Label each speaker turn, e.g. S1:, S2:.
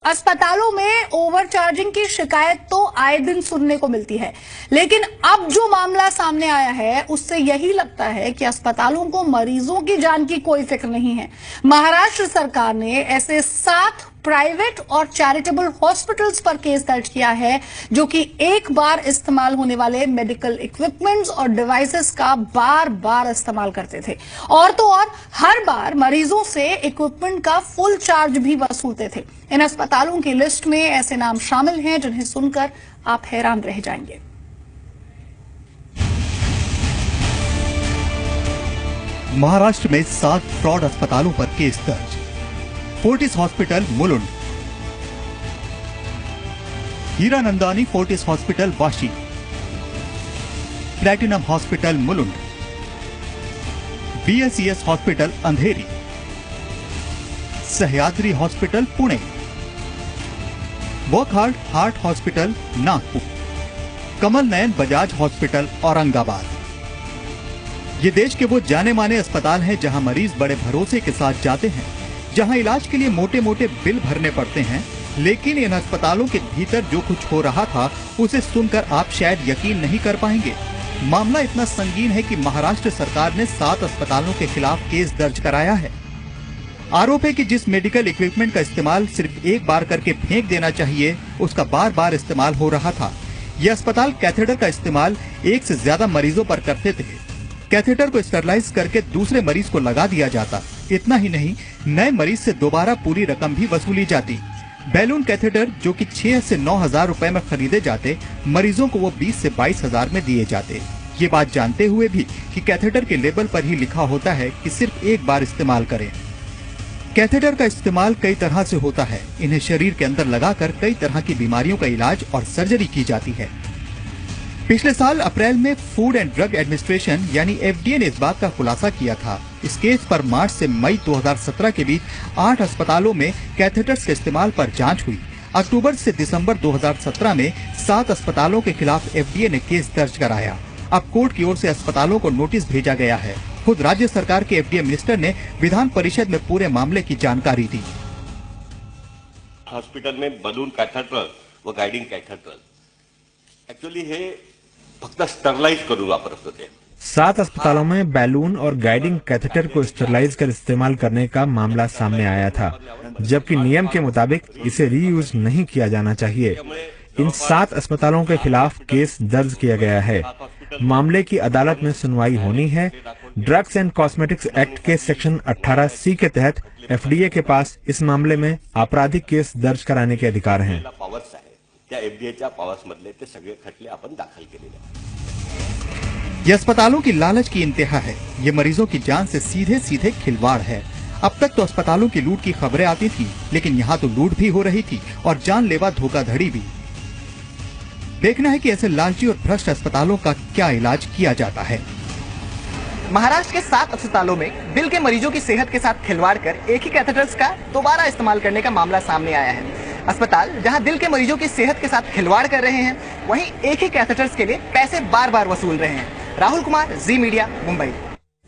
S1: अस्पतालों में ओवरचार्जिंग की शिकायत तो आए दिन सुनने को मिलती है, लेकिन अब जो मामला सामने आया है उससे यही लगता है कि अस्पतालों को मरीजों की जान की कोई फिक्र नहीं है। महाराष्ट्र सरकार ने ऐसे 7 प्राइवेट और चैरिटेबल हॉस्पिटल्स पर केस दर्ज किया है जो कि एक बार इस्तेमाल होने वाले मेडिकल इक्विपमेंट्स और डिवाइसेस का बार बार इस्तेमाल करते थे और तो और हर बार मरीजों से इक्विपमेंट का फुल चार्ज भी वसूलते थे। इन अस्पतालों की लिस्ट में ऐसे नाम शामिल हैं जिन्हें सुनकर आप हैरान रह जाएंगे।
S2: महाराष्ट्र में 7 फ्रॉड अस्पतालों पर केस दर्ज। Fortis hospital Mulund, Hiranandani Fortis hospital Vashi, platinum hospital Mulund, BSES hospital Andheri, Sahyadri hospital Pune, Wockhardt heart hospital Nagpur, Kamal Nayan Bajaj hospital Aurangabad. ये देश के वो जाने माने अस्पताल हैं जहां मरीज बड़े भरोसे के साथ जाते हैं, जहां इलाज के लिए मोटे मोटे बिल भरने पड़ते हैं। लेकिन इन अस्पतालों के भीतर जो कुछ हो रहा था उसे सुनकर आप शायद यकीन नहीं कर पाएंगे। मामला इतना संगीन है कि महाराष्ट्र सरकार ने 7 अस्पतालों के खिलाफ केस दर्ज कराया है। आरोप है कि जिस मेडिकल इक्विपमेंट का इस्तेमाल सिर्फ एक बार करके फेंक देना चाहिए, उसका बार बार इस्तेमाल हो रहा था। ये अस्पताल कैथेटर का इस्तेमाल एक से ज्यादा मरीजों पर करते थे। कैथेटर को स्टरलाइज करके दूसरे मरीज को लगा दिया जाता। इतना ही नहीं, नए मरीज से दोबारा पूरी रकम भी वसूली जाती। बैलून कैथेटर जो कि 6 से 9 हजार रुपए में खरीदे जाते, मरीजों को वो 20 से 22 हजार में दिए जाते। ये बात जानते हुए भी कि कैथेटर के लेबल पर ही लिखा होता है कि सिर्फ एक बार इस्तेमाल करें। कैथेटर का इस्तेमाल कई तरह से होता है। इन्हें शरीर के अंदर लगाकर कई तरह की बीमारियों का इलाज और सर्जरी की जाती है। पिछले साल अप्रैल में फूड एंड ड्रग एडमिनिस्ट्रेशन यानी FDA ने इस बात का खुलासा किया था। इस केस पर मार्च से मई 2017 के बीच 8 अस्पतालों में कैथेटर्स के इस्तेमाल पर जांच हुई। अक्टूबर से दिसंबर 2017 में 7 अस्पतालों के खिलाफ FDA ने केस दर्ज कराया। अब कोर्ट की ओर से अस्पतालों को नोटिस भेजा गया है। खुद राज्य सरकार के FDA मिनिस्टर ने विधान परिषद में पूरे मामले की जानकारी दी।
S3: हॉस्पिटल में बलून कॅथेटर व गाइडिंग कॅथेटर ऍक्च्युअली हे फक्त स्टरलाइज करून वापरत होते।
S4: 7 अस्पतालों में बैलून और गाइडिंग कैथेटर को स्टरलाइज कर इस्तेमाल करने का मामला सामने आया था, जबकि नियम के मुताबिक इसे रीयूज नहीं किया जाना चाहिए। इन 7 अस्पतालों के खिलाफ केस दर्ज किया गया है। मामले की अदालत में सुनवाई होनी है। ड्रग्स एंड कॉस्मेटिक्स एक्ट के सेक्शन 18C के तहत FDA के पास इस मामले में आपराधिक केस दर्ज कराने के अधिकार हैं।
S3: त्या FDAच्या पावर्समधले ते सगळे खटले आपण दाखल केलेले।
S2: ये अस्पतालों की लालच की इंतहा है। ये मरीजों की जान से सीधे सीधे खिलवाड़ है। अब तक तो अस्पतालों की लूट की खबरें आती थी, लेकिन यहाँ तो लूट भी हो रही थी और जानलेवा धोखाधड़ी भी। देखना है कि ऐसे लालची और भ्रष्ट अस्पतालों का क्या इलाज किया जाता है।
S5: महाराष्ट्र के 7 अस्पतालों में दिल के मरीजों की सेहत के साथ खिलवाड़ कर एक ही कैथेटर्स का दोबारा इस्तेमाल करने का मामला सामने आया है। अस्पताल जहां दिल के मरीजों की सेहत के साथ खिलवाड़ कर रहे हैं, वहीं एक ही कैथेटर्स के लिए पैसे बार बार वसूल रहे हैं। राहुल कुमार, जी मीडिया, मुंबई।